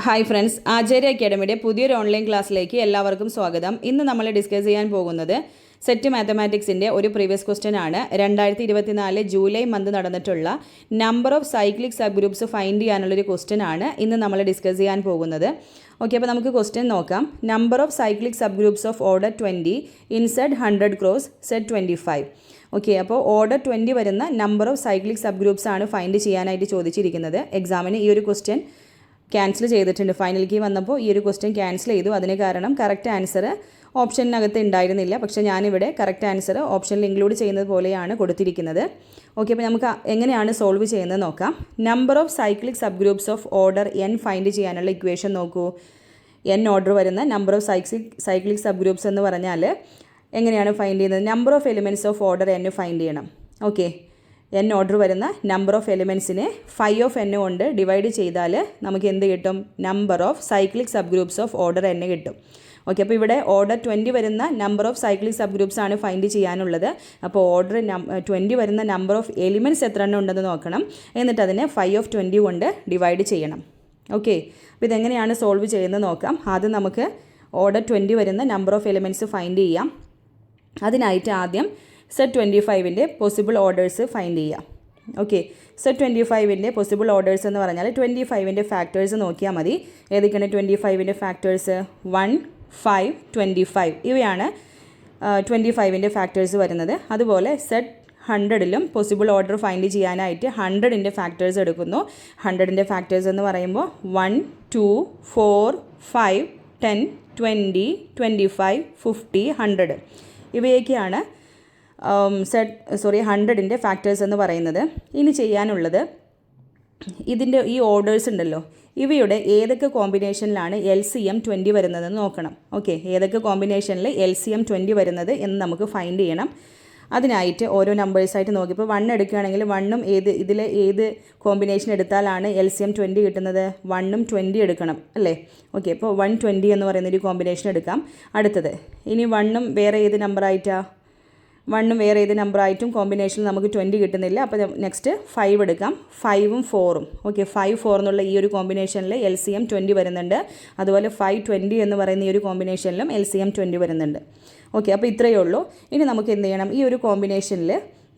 Hi friends, ആചാര്യ അക്കാഡമിയുടെ പുതിയൊരു online ക്ലാസ്സിലേക്ക് എല്ലാവർക്കും സ്വാഗതം. ഇന്ന് നമ്മൾ ഡിസ്കസ് ചെയ്യാൻ പോകുന്നത് സെറ്റ് മാത്തമാറ്റിക്സിൻ്റെ ഒരു പ്രീവിയസ് ക്വസ്റ്റ്യൻ ആണ്. 2024 ജൂലൈ മന്ത് നടന്നിട്ടുള്ള number of cyclic sub groups find ചെയ്യാനുള്ളൊരു ക്വസ്റ്റ്യൻ ആണ് ഇന്ന് നമ്മൾ ഡിസ്കസ് ചെയ്യാൻ പോകുന്നത്. ഓക്കെ, അപ്പോൾ നമുക്ക് ക്വസ്റ്റ്യൻ നോക്കാം. Number of cyclic sub groups of order 20 inside 100 cross set 25. Okay, അപ്പോൾ ഓർഡർ 20 വരുന്ന number of cyclic sub groups ആണ് ഫൈൻഡ് ചെയ്യാനായിട്ട് ചോദിച്ചിരിക്കുന്നത്. എക്സാമിന് ഈ ഒരു ക്വസ്റ്റ്യൻ ക്യാൻസൽ ചെയ്തിട്ടുണ്ട്. ഫൈനൽ കീ വന്നപ്പോൾ ഈ ഒരു ക്വസ്റ്റ്യൻ ക്യാൻസൽ ചെയ്തു. അതിന് കാരണം കറക്റ്റ് ആൻസർ ഓപ്ഷനകത്ത് ഉണ്ടായിരുന്നില്ല. പക്ഷേ ഞാനിവിടെ കറക്റ്റ് ആൻസർ ഓപ്ഷനിൽ ഇൻക്ലൂഡ് ചെയ്യുന്നത് പോലെയാണ് കൊടുത്തിരിക്കുന്നത്. ഓക്കെ, അപ്പോൾ നമുക്ക് എങ്ങനെയാണ് സോൾവ് ചെയ്യുന്നത് നോക്കാം. Number of cyclic sub groups of order n find ചെയ്യാനുള്ള ഇക്വേഷൻ നോക്കൂ. n ഓർഡർ വരുന്ന number of cyclic sub groups എന്ന് പറഞ്ഞാൽ എങ്ങനെയാണ് ഫൈൻഡ് ചെയ്യുന്നത്? Number of elements of order n find ചെയ്യണം. ഓക്കെ, n ഓർഡർ വരുന്ന നമ്പർ ഓഫ് എലിമെൻറ്റ്സിനെ 5 ഓഫ് n കൊണ്ട് ഡിവൈഡ് ചെയ്താൽ നമുക്ക് എന്ത് കിട്ടും? Number of cyclic sub groups of order n കിട്ടും. ഓക്കെ, അപ്പോൾ ഇവിടെ ഓർഡർ 20 വരുന്ന number of cyclic sub groups ആണ് ഫൈൻഡ് ചെയ്യാനുള്ളത്. അപ്പോൾ ഓർഡർ 20 വരുന്ന നമ്പർ ഓഫ് എലിമെൻറ്റ്സ് എത്ര എണ്ണം ഉണ്ടെന്ന് നോക്കണം. എന്നിട്ട് അതിനെ 5 ഓഫ് 20 കൊണ്ട് ഡിവൈഡ് ചെയ്യണം. ഓക്കെ, അപ്പോൾ ഇതെങ്ങനെയാണ് സോൾവ് ചെയ്യുന്നത് നോക്കാം. ആദ്യം നമുക്ക് ഓർഡർ 20 വരുന്ന നമ്പർ ഓഫ് എലിമെൻറ്റ്സ് ഫൈൻഡ് ചെയ്യാം. അതിനായിട്ട് ആദ്യം സെറ്റ് 25ൻ്റെ പോസിബിൾ ഓർഡേഴ്സ് ഫൈൻഡ് ചെയ്യാം. ഓക്കെ, സെറ്റ് 25ൻ്റെ പോസിബിൾ ഓർഡേഴ്സ് എന്ന് പറഞ്ഞാൽ 25ൻ്റെ ഫാക്ടേഴ്സ് നോക്കിയാൽ മതി. ഏതൊക്കെയാണ് 25ൻ്റെ ഫാക്ടേഴ്സ്? 1, 5, 25 ഇവയാണ് 25ൻ്റെ ഫാക്ടേഴ്സ് വരുന്നത്. അതുപോലെ സെറ്റ് 100ലും പോസിബിൾ ഓർഡർ ഫൈൻഡ് ചെയ്യാനായിട്ട് 100ൻ്റെ ഫാക്ടേഴ്സ് എടുക്കുന്നു. 100ൻ്റെ ഫാക്ടേഴ്സ് എന്ന് പറയുമ്പോൾ 1, 2, 4, 5, 10, 20, 25, 50, 100 ഇവയൊക്കെയാണ് 100ൻ്റെ ഫാക്ടേഴ്സ് എന്ന് പറയുന്നത്. ഇനി ചെയ്യാനുള്ളത് ഇതിൻ്റെ ഈ ഓർഡേഴ്സ് ഉണ്ടല്ലോ, ഇവയുടെ ഏതൊക്കെ കോമ്പിനേഷനിലാണ് LCM 20 വരുന്നതെന്ന് നോക്കണം. ഓക്കെ, ഏതൊക്കെ കോമ്പിനേഷനിൽ LCM 20 വരുന്നത് എന്ന് നമുക്ക് ഫൈൻഡ് ചെയ്യണം. അതിനായിട്ട് ഓരോ നമ്പേഴ്സായിട്ട് നോക്കി. ഇപ്പോൾ 1 എടുക്കുകയാണെങ്കിൽ 1ഉം ഏത് കോമ്പിനേഷൻ എടുത്താലാണ് LCM 20 കിട്ടുന്നത്? 1ഉം 20 എടുക്കണം അല്ലേ? ഓക്കെ, അപ്പോൾ 120 എന്ന് പറയുന്നൊരു കോമ്പിനേഷൻ എടുക്കാം. അടുത്തത് ഇനി 1ഉം വേറെ ഏത് നമ്പറായിട്ടാണ്? 1ഉം വേറെ ഏത് നമ്പറായിട്ടും കോമ്പിനേഷനിൽ നമുക്ക് 20 കിട്ടുന്നില്ല. അപ്പോൾ നെക്സ്റ്റ് 5 എടുക്കാം. 5ഉം 4ഉം. ഓക്കെ, 5, 4 എന്നുള്ള ഈ ഒരു കോമ്പിനേഷനിൽ LCM 20 വരുന്നുണ്ട്. അതുപോലെ 5, 20 എന്ന് പറയുന്ന ഈ ഒരു കോമ്പിനേഷനിലും LCM 20 വരുന്നുണ്ട്. ഓക്കെ, അപ്പോൾ ഇത്രയേ ഉള്ളൂ. ഇനി നമുക്ക് എന്ത് ചെയ്യണം? ഈ ഒരു കോമ്പിനേഷനിൽ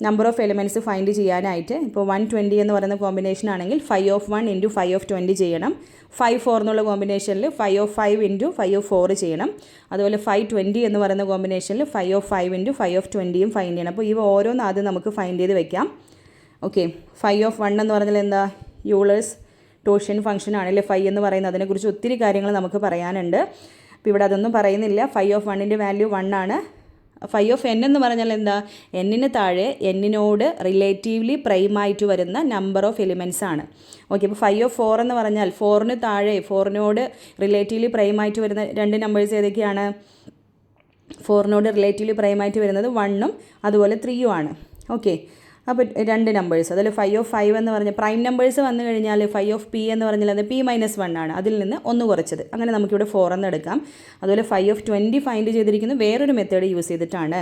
നമ്പർ ഓഫ് എലിമെൻറ്റ്സ് ഫൈൻഡ് ചെയ്യാനായിട്ട് ഇപ്പോൾ 120 എന്ന് പറയുന്ന കോമ്പിനേഷൻ ആണെങ്കിൽ 5 ഓഫ് 1 ഇൻറ്റു 5 ഓഫ് 20 ചെയ്യണം. 5, 4 എന്നുള്ള കോമ്പിനേഷനിൽ 5 ഓഫ് 5 ഇൻറ്റു 5 ഓഫ് 4 ചെയ്യണം. അതുപോലെ 5, 20 എന്ന് പറയുന്ന കോമ്പിനേഷനിൽ 5 ഓഫ് 5 ഇൻറ്റു 5 ഓഫ് 20യും ഫൈൻഡ് ചെയ്യണം. അപ്പോൾ ഇവ ഓരോന്ന് ആദ്യം നമുക്ക് ഫൈൻഡ് ചെയ്ത് വെക്കാം. ഓക്കെ, 5 ഓഫ് 1 എന്ന് പറഞ്ഞാൽ എന്താ? യൂളേഴ്സ് ടോഷ്യൻ ഫംഗ്ഷൻ ആണല്ലേ 5 എന്ന് പറയുന്നത്. അതിനെക്കുറിച്ച് ഒത്തിരി കാര്യങ്ങൾ നമുക്ക് പറയാനുണ്ട്. അപ്പോൾ ഇവിടെ അതൊന്നും പറയുന്നില്ല. 5 ഓഫ് 1ൻ്റെ വാല്യൂ 1 ആണ്. 5 ഓഫ് n എന്ന് പറഞ്ഞാൽ എന്താ? എന്നിന് താഴെ എന്നിനോട് റിലേറ്റീവ്ലി പ്രൈമായിട്ട് വരുന്ന നമ്പർ ഓഫ് എലിമെൻറ്റ്സ് ആണ്. ഓക്കെ, അപ്പോൾ 5 ഓഫ് 4 എന്ന് പറഞ്ഞാൽ 4ന് താഴെ 4നോട് റിലേറ്റീവ്ലി പ്രൈമായിട്ട് വരുന്ന രണ്ട് നമ്പേഴ്സ് ഏതൊക്കെയാണ്? 4നോട് റിലേറ്റീവ്ലി പ്രൈമായിട്ട് വരുന്നത് 1ഉം അതുപോലെ 3ഉം ആണ്. ഓക്കെ, അപ്പോൾ രണ്ട് നമ്പേഴ്സ്. അതിൽ 5 ഓഫ് 5 എന്ന് പറഞ്ഞാൽ പ്രൈം നമ്പേഴ്സ് വന്നു കഴിഞ്ഞാൽ 5 ഓഫ് p എന്ന് പറഞ്ഞാൽ അത് p-1 ആണ്. അതിൽ നിന്ന് 1 കുറച്ചത്. അങ്ങനെ നമുക്കിവിടെ 4 എന്ന് എടുക്കാം. അതുപോലെ 5 ഓഫ് 20 ഫൈൻഡ് ചെയ്തിരിക്കുന്നത് വേറൊരു മെത്തേഡ് യൂസ് ചെയ്തിട്ടാണ്.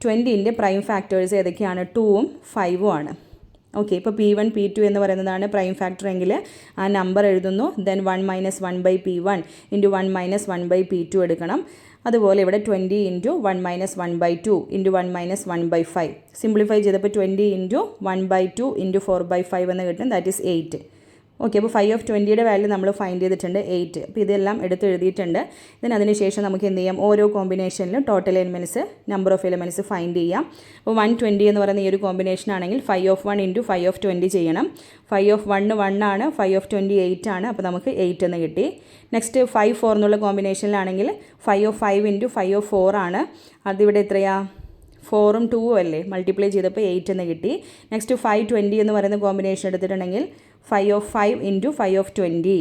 20ൻ്റെ പ്രൈം ഫാക്ടേഴ്സ് ഏതൊക്കെയാണ്? 2ഉം 5ഉം ആണ്. ഓക്കെ, ഇപ്പോൾ p1, p2 എന്ന് പറയുന്നതാണ് പ്രൈം ഫാക്ടർ എങ്കിൽ ആ നമ്പർ എഴുതുന്നു. ദെൻ 1 - 1/p1 ഇൻറ്റു 1 - 1/p2 എടുക്കണം. അതുപോലെ ഇവിടെ 20 ഇൻറ്റു 1 - 1/2 ഇൻറ്റു 1 - 1/5 സിംപ്ലിഫൈ ചെയ്തപ്പോൾ 20 ഇൻറ്റു 1/2 ഇൻറ്റു 4/5 എന്ന് കിട്ടും. That is 8. ഓക്കെ, അപ്പോൾ 5 ഓഫ് 20യുടെ വാല്യൂ നമ്മൾ ഫൈൻഡ് ചെയ്തിട്ടുണ്ട് 8. അപ്പോൾ ഇതെല്ലാം എടുത്ത് എഴുതിയിട്ടുണ്ട്. അതിന് ശേഷം നമുക്ക് എന്ത് ചെയ്യാം? ഓരോ കോമ്പിനേഷനിലും total elements number of elements find ചെയ്യാം. അപ്പോൾ 120 എന്ന് പറയുന്ന ഈ ഒരു കോമ്പിനേഷൻ ആണെങ്കിൽ 5 ഓഫ് 1 ഇൻറ്റു 5 ഓഫ് 20 ചെയ്യണം. 5 ഓഫ് 1 1 ആണ്. 5 ഓഫ് 20 8 ആണ്. അപ്പോൾ നമുക്ക് 8 എന്ന് കിട്ടി. നെക്സ്റ്റ് 5, 4 എന്നുള്ള കോമ്പിനേഷനിലാണെങ്കിൽ 5 ഓഫ് 5 ഇൻറ്റു 5 ഓഫ് 4 ആണ്. അതിവിടെ എത്രയാണ്? 4ഉം 2ഉം അല്ലേ? മൾട്ടിപ്ലൈ ചെയ്തപ്പോൾ 8 എന്ന് കിട്ടി. നെക്സ്റ്റ് 5, 20 എന്ന് പറയുന്ന കോമ്പിനേഷൻ എടുത്തിട്ടുണ്ടെങ്കിൽ 5 of 5 into 5 of 20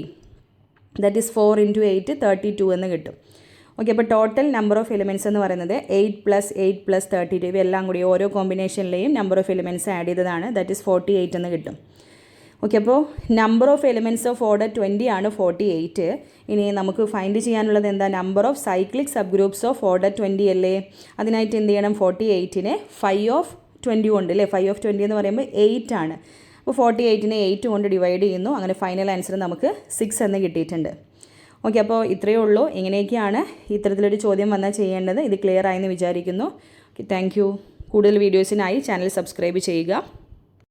that is 4 into 8 32 എന്ന് കിട്ടും. ഓക്കെ, അപ്പോൾ ടോട്ടൽ നമ്പർ ഓഫ് എലിമെൻറ്റ്സ് എന്ന് പറയുന്നത് 8 + 8 + 32 ഇവയെല്ലാം കൂടി ഓരോ കോമ്പിനേഷനിലെയും നമ്പർ ഓഫ് എലിമെൻറ്റ്സ് ആഡ് ചെയ്തതാണ്. ദാറ്റ് ഈസ് 48 എന്ന് കിട്ടും. ഓക്കെ, അപ്പോൾ number of elements of order 20 ആണ് 48. ഇനി നമുക്ക് ഫൈൻഡ് ചെയ്യാനുള്ളത് എന്താ? Number of cyclic sub groups of order 20 അല്ലേ? അതിനായിട്ട് എന്ത് ചെയ്യണം? 48നെ 5 ഓഫ് 20 കൊണ്ട് അല്ലേ? 5 ഓഫ് 20 എന്ന് പറയുമ്പോൾ 8 ആണ്. അപ്പോൾ 48നെ 8 കൊണ്ട് ഡിവൈഡ് ചെയ്യുന്നു. അങ്ങനെ ഫൈനൽ ആൻസർ നമുക്ക് 6 എന്ന് കിട്ടിയിട്ടുണ്ട്. ഓക്കെ, അപ്പോൾ ഇത്രയേ ഉള്ളൂ. ഇങ്ങനെയൊക്കെയാണ് ഇത്തരത്തിലൊരു ചോദ്യം വന്നാൽ ചെയ്യേണ്ടത്. ഇത് ക്ലിയർ ആയെന്ന് വിചാരിക്കുന്നു. Okay, thank you. കൂടുതൽ വീഡിയോസിനായി ചാനൽ സബ്സ്ക്രൈബ് ചെയ്യുക.